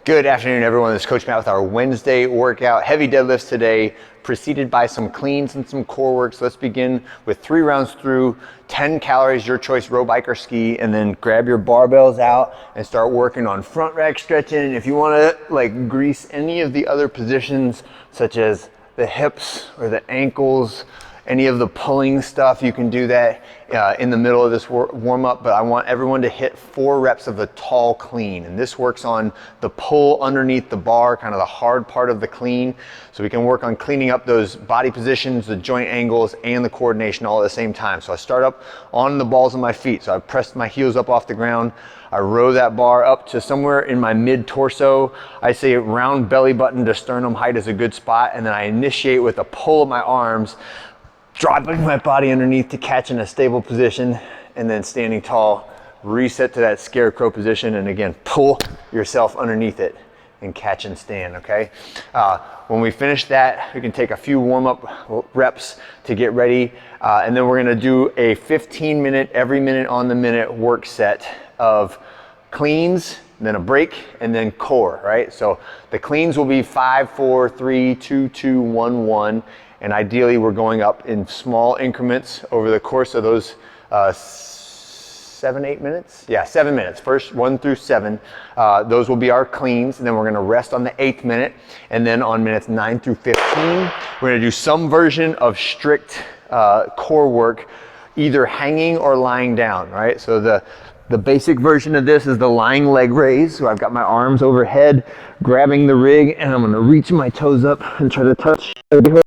Good afternoon, everyone. This is Coach Matt with our Wednesday workout. Heavy deadlifts today, preceded by some cleans and some core work. So let's begin with 3 rounds through, 10 calories, your choice, row, bike, or ski, and then grab your barbells out and start working on front rack stretching. If you want to like grease any of the other positions, such as the hips or the ankles, any of the pulling stuff, you can do that in the middle of this warm up, but I want everyone to hit 4 reps of the tall clean. And this works on the pull underneath the bar, kind of the hard part of the clean. So we can work on cleaning up those body positions, the joint angles, and the coordination all at the same time. So I start up on the balls of my feet. So I press my heels up off the ground. I row that bar up to somewhere in my mid torso. I say round belly button to sternum height is a good spot. And then I initiate with a pull of my arms, dropping my body underneath to catch in a stable position, and then standing tall, reset to that scarecrow position, and again, pull yourself underneath it and catch and stand, okay? When we finish that, we can take a few warm-up reps to get ready, and then we're gonna do a 15-minute, every minute on the minute work set of cleans, then a break, and then core, right? So the cleans will be 5, 4, 3, 2, 2, 1, 1, and ideally we're going up in small increments over the course of those 7, 8 minutes? Yeah, 7 minutes. First 1 through 7, those will be our cleans, and then we're gonna rest on the 8th minute, and then on minutes 9 through 15, we're gonna do some version of strict core work, either hanging or lying down, right? So the basic version of this is the lying leg raise. So I've got my arms overhead, grabbing the rig, and I'm gonna reach my toes up and try to touch the hook,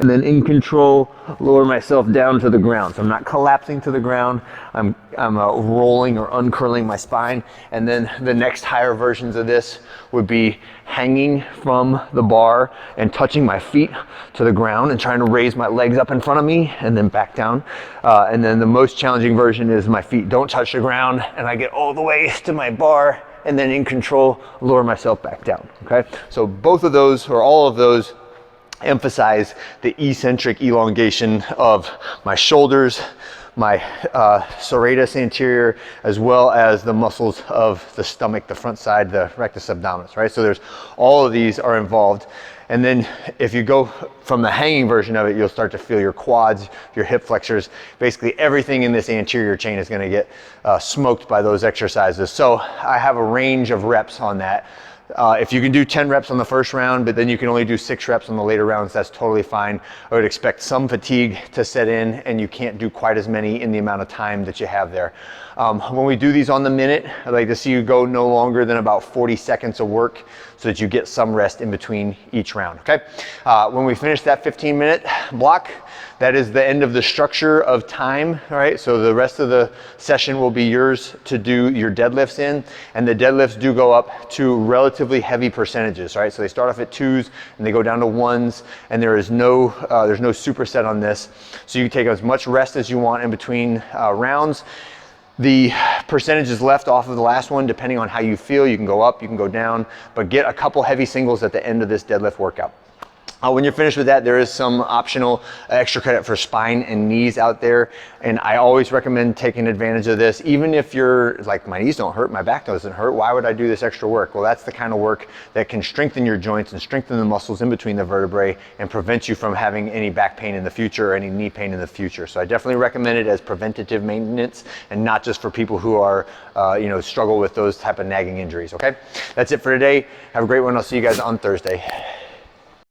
and then in control, lower myself down to the ground. So I'm not collapsing to the ground, I'm rolling or uncurling my spine. And then the next higher versions of this would be hanging from the bar and touching my feet to the ground and trying to raise my legs up in front of me and then back down. And then the most challenging version is my feet don't touch the ground and I get all the way to my bar and then in control, lower myself back down, okay? So both of those, or all of those, emphasize the eccentric elongation of my shoulders, my serratus anterior, as well as the muscles of the stomach, the front side, the rectus abdominis, right? So there's all of these are involved. And then if you go from the hanging version of it, you'll start to feel your quads, your hip flexors, basically everything in this anterior chain is gonna get smoked by those exercises. So I have a range of reps on that. If you can do 10 reps on the first round, but then you can only do 6 reps on the later rounds, that's totally fine. I would expect some fatigue to set in and you can't do quite as many in the amount of time that you have there. When we do these on the minute, I'd like to see you go no longer than about 40 seconds of work so that you get some rest in between each round, okay? When we finish that 15-minute block, that is the end of the structure of time, all right? So the rest of the session will be yours to do your deadlifts in, and the deadlifts do go up to relatively heavy percentages, right? So they start off at 2s and they go down to 1s, and there's no superset on this. So you can take as much rest as you want in between rounds. The percentage is left off of the last one, depending on how you feel. You can go up, you can go down, but get a couple heavy singles at the end of this deadlift workout. When you're finished with that, there is some optional extra credit for spine and knees out there. And I always recommend taking advantage of this. Even if you're like, my knees don't hurt, my back doesn't hurt, why would I do this extra work? Well, that's the kind of work that can strengthen your joints and strengthen the muscles in between the vertebrae and prevent you from having any back pain in the future or any knee pain in the future. So I definitely recommend it as preventative maintenance and not just for people who are, struggle with those type of nagging injuries, okay? That's it for today. Have a great one. I'll see you guys on Thursday.